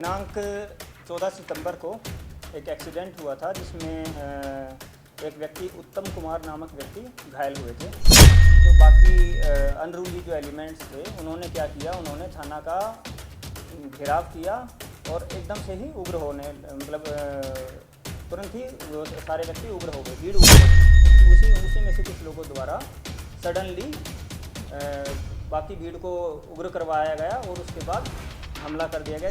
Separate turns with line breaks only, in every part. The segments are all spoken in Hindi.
दिनांक 14 सितंबर को एक एक्सीडेंट हुआ था जिसमें एक व्यक्ति उत्तम कुमार नामक व्यक्ति घायल हुए थे। जो बाकी अनरूली जो एलिमेंट्स थे उन्होंने क्या किया, उन्होंने थाना का घेराव किया और एकदम से ही उग्र होने तुरंत ही वो सारे व्यक्ति उग्र हो गए, भीड़ उग्र हो गई। उसी में से कुछ लोगों द्वारा सडनली बाकी भीड़ को उग्र करवाया गया और उसके बाद हमला कर दिया गया।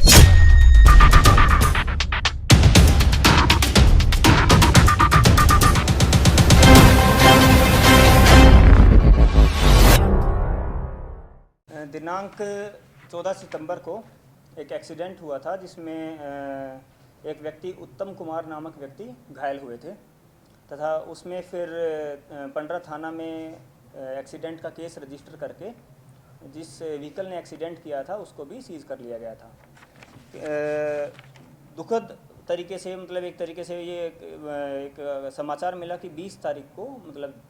दिनांक 14 सितंबर को एक एक्सीडेंट हुआ था जिसमें एक व्यक्ति उत्तम कुमार नामक व्यक्ति घायल हुए थे तथा उसमें फिर पंडरा थाना में एक्सीडेंट का केस रजिस्टर करके जिस व्हीकल ने एक्सीडेंट किया था उसको भी सीज कर लिया गया था। दुखद तरीके से एक तरीके से ये एक समाचार मिला कि 20 तारीख को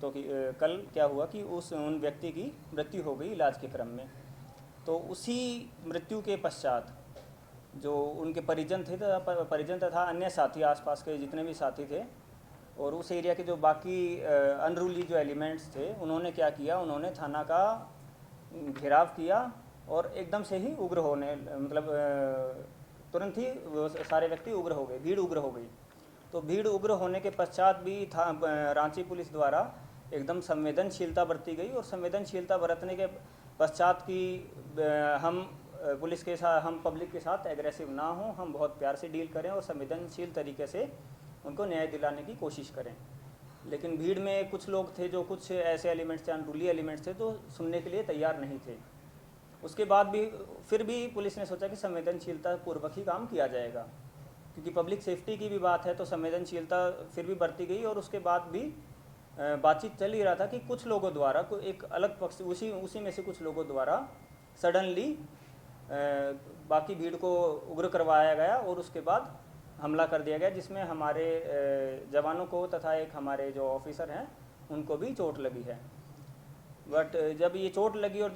कि कल क्या हुआ कि उन व्यक्ति की मृत्यु हो गई इलाज के क्रम में। तो उसी मृत्यु के पश्चात जो उनके परिजन तथा अन्य साथी, आसपास के जितने भी साथी थे और उस एरिया के जो बाकी अनरूली जो एलिमेंट्स थे उन्होंने क्या किया, उन्होंने थाना का घेराव किया और एकदम से ही उग्र होने तुरंत ही वो सारे व्यक्ति उग्र हो गए, भीड़ उग्र हो गई। तो भीड़ उग्र होने के पश्चात भी रांची पुलिस द्वारा एकदम संवेदनशीलता बरती गई और संवेदनशीलता बरतने के पश्चात कि हम पब्लिक के साथ एग्रेसिव ना हों, हम बहुत प्यार से डील करें और संवेदनशील तरीके से उनको न्याय दिलाने की कोशिश करें। लेकिन भीड़ में कुछ लोग थे जो कुछ ऐसे एलिमेंट्स थे, अनरूली एलिमेंट्स थे, तो सुनने के लिए तैयार नहीं थे। उसके बाद भी फिर भी पुलिस ने सोचा कि संवेदनशीलता पूर्वक ही काम किया जाएगा, क्योंकि पब्लिक सेफ्टी की भी बात है, तो संवेदनशीलता फिर भी बरती गई। और उसके बाद भी बातचीत चल ही रहा था कि कुछ लोगों द्वारा एक अलग पक्ष उसी में से कुछ लोगों द्वारा सडनली बाकी भीड़ को उग्र करवाया गया और उसके बाद हमला कर दिया गया, जिसमें हमारे जवानों को तथा एक हमारे जो ऑफिसर हैं उनको भी चोट लगी है। बट जब ये चोट लगी और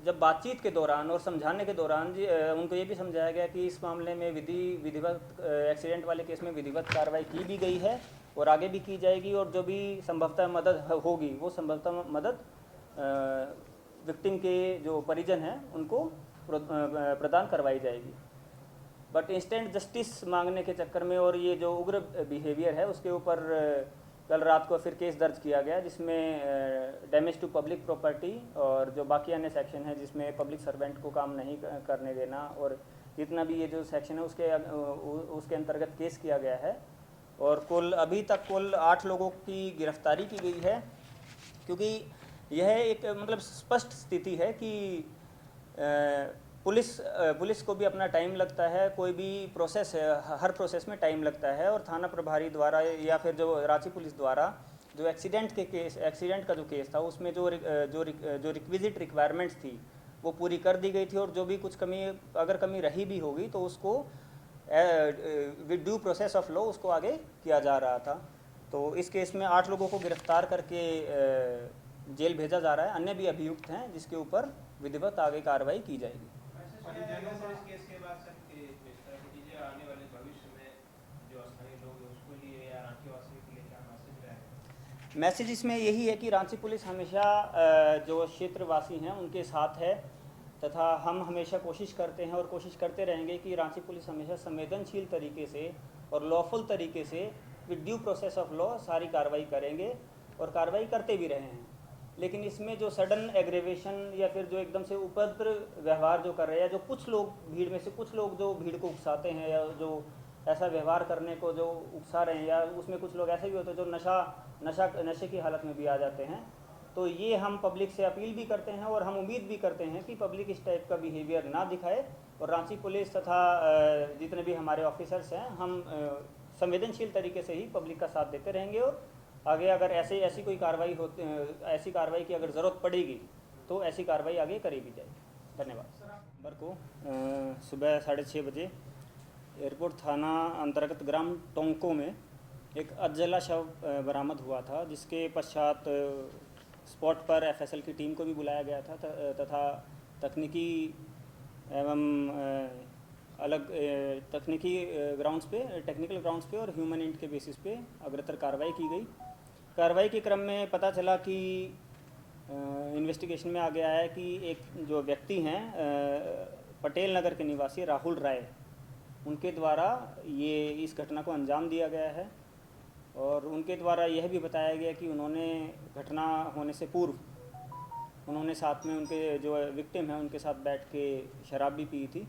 जब बातचीत के दौरान और समझाने के दौरान उनको ये भी समझाया गया कि इस मामले में विधिवत एक्सीडेंट वाले केस में विधिवत कार्रवाई की भी गई है और आगे भी की जाएगी, और जो भी संभवतः मदद होगी वो संभवतः मदद विक्टिम के जो परिजन हैं उनको प्रदान करवाई जाएगी। बट इंस्टेंट जस्टिस मांगने के चक्कर में और ये जो उग्र बिहेवियर है उसके ऊपर कल रात को फिर केस दर्ज किया गया, जिसमें डैमेज टू पब्लिक प्रॉपर्टी और जो बाकी अन्य सेक्शन है जिसमें पब्लिक सर्वेंट को काम नहीं करने देना और जितना भी ये जो सेक्शन है उसके अंतर्गत केस किया गया है। और अभी तक कुल 8 लोगों की गिरफ्तारी की गई है, क्योंकि यह एक स्पष्ट स्थिति है कि पुलिस को भी अपना टाइम लगता है, कोई भी प्रोसेस है हर प्रोसेस में टाइम लगता है, और थाना प्रभारी द्वारा या फिर जो रांची पुलिस द्वारा जो एक्सीडेंट का जो केस था उसमें जो रिक्विजिट रिक्वायरमेंट्स थी वो पूरी कर दी गई थी, और जो भी कुछ अगर कमी रही भी होगी तो उसको with due process of law उसको आगे किया जा रहा था। तो इस केस में 8 लोगों को गिरफ्तार करके जेल भेजा जा रहा है, अन्य भी अभियुक्त हैं जिसके ऊपर विधिवत आगे कार्रवाई की जाएगी। मैसेज इसमें यही है कि रांची पुलिस हमेशा जो क्षेत्रवासी हैं उनके साथ है, तथा हम हमेशा कोशिश करते हैं और कोशिश करते रहेंगे कि रांची पुलिस हमेशा संवेदनशील तरीके से और लॉफुल तरीके से with due process of law सारी कार्रवाई करेंगे और कार्रवाई करते भी रहे हैं। लेकिन इसमें जो सडन एग्रेवेशन या फिर जो एकदम से उपद्र व्यवहार जो कर रहे हैं, जो कुछ लोग भीड़ में से कुछ लोग जो भीड़ को उकसाते हैं या जो ऐसा व्यवहार करने को जो उकसा रहे हैं, या उसमें कुछ लोग ऐसे भी होते हैं जो नशे की हालत में भी आ जाते हैं, तो ये हम पब्लिक से अपील भी करते हैं और हम उम्मीद भी करते हैं कि पब्लिक इस टाइप का बिहेवियर ना दिखाए। और रांची पुलिस तथा जितने भी हमारे ऑफिसर्स हैं हम संवेदनशील तरीके से ही पब्लिक का साथ देते रहेंगे, और आगे अगर ऐसी कोई कार्रवाई ऐसी कार्रवाई की अगर ज़रूरत पड़ेगी तो ऐसी कार्रवाई आगे करी भी जाएगी। धन्यवाद। नंबर को सुबह 6:30 बजे एयरपोर्ट थाना अंतर्गत ग्राम टोंको में एक अधजला शव बरामद हुआ था, जिसके पश्चात स्पॉट पर एफएसएल की टीम को भी बुलाया गया था तथा तकनीकी एवं अलग तकनीकी ग्राउंड्स पे, टेक्निकल ग्राउंड्स पे और ह्यूमन एंड के बेसिस पे अग्रतर कार्रवाई की गई। कार्रवाई के क्रम में पता चला कि इन्वेस्टिगेशन में आ गया है कि एक जो व्यक्ति हैं पटेल नगर के निवासी राहुल राय, उनके द्वारा ये इस घटना को अंजाम दिया गया है। और उनके द्वारा यह भी बताया गया कि उन्होंने घटना होने से पूर्व उन्होंने साथ में उनके जो विक्टिम हैं उनके साथ बैठ के शराब भी पी थी,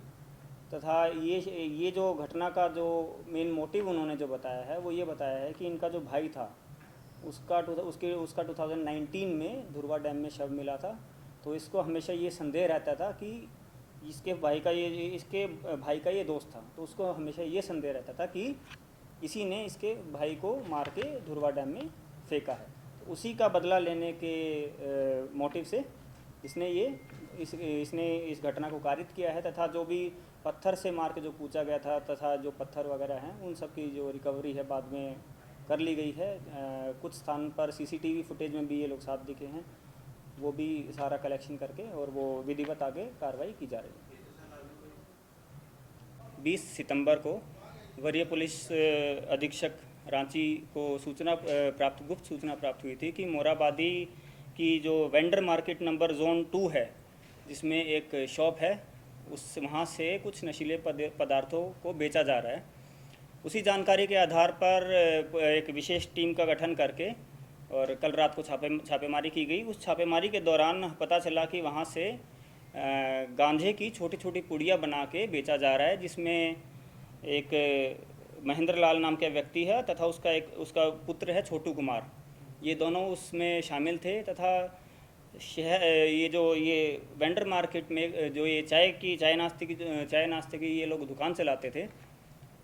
तथा ये जो घटना का जो मेन मोटिव उन्होंने जो बताया है वो ये बताया है कि इनका जो भाई था उसका 2019 में धुरवा डैम में शव मिला था। तो इसको हमेशा ये संदेह रहता था कि इसके भाई का ये दोस्त था, तो उसको हमेशा ये संदेह रहता था कि इसी ने इसके भाई को मार के धुरवा डैम में फेंका है। तो उसी का बदला लेने के मोटिव से इसने इस घटना को कारित किया है, तथा जो भी पत्थर से मार के जो पूछा गया था तथा जो पत्थर वगैरह हैं उन सब की जो रिकवरी है बाद में कर ली गई है। कुछ स्थान पर सीसीटीवी फुटेज में भी ये लोग साथ दिखे हैं, वो भी सारा कलेक्शन करके और वो विधिवत आगे कार्रवाई की जा रही है। 20 सितंबर को वरीय पुलिस अधीक्षक रांची को गुप्त सूचना प्राप्त हुई थी कि मोराबादी की जो वेंडर मार्केट नंबर जोन 2 है, जिसमें एक शॉप है, वहाँ से कुछ नशीले पदार्थों को बेचा जा रहा है। उसी जानकारी के आधार पर एक विशेष टीम का गठन करके और कल रात को छापेमारी की गई। उस छापेमारी के दौरान पता चला कि वहाँ से गांजे की छोटी छोटी पुड़िया बना के बेचा जा रहा है, जिसमें एक महेंद्र लाल नाम का व्यक्ति है तथा उसका पुत्र है छोटू कुमार। ये दोनों उसमें शामिल थे तथा ये वेंडर मार्केट में जो ये चाय नाश्ते की ये लोग दुकान चलाते थे।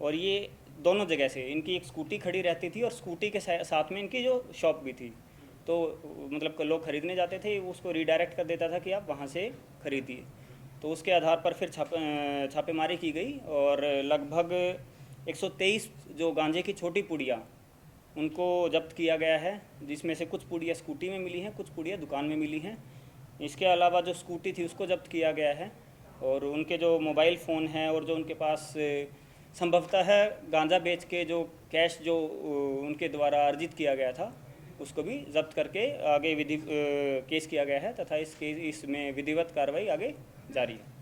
और ये दोनों जगह से इनकी एक स्कूटी खड़ी रहती थी और स्कूटी के साथ में इनकी जो शॉप भी थी। तो मतलब लोग ख़रीदने जाते थे, उसको रीडायरेक्ट कर देता था कि आप वहाँ से खरीदिए। तो उसके आधार पर फिर छापेमारी की गई और लगभग 123 जो गांजे की छोटी पुड़िया उनको जब्त किया गया है, जिसमें से कुछ पुड़िया स्कूटी में मिली हैं, कुछ पुड़िया दुकान में मिली हैं। इसके अलावा जो स्कूटी थी उसको जब्त किया गया है और उनके जो मोबाइल फ़ोन हैं और जो उनके पास संभवतः है गांजा बेच के जो कैश जो उनके द्वारा अर्जित किया गया था उसको भी जब्त करके आगे केस किया गया है तथा इसमें विधिवत कार्रवाई आगे जारी है।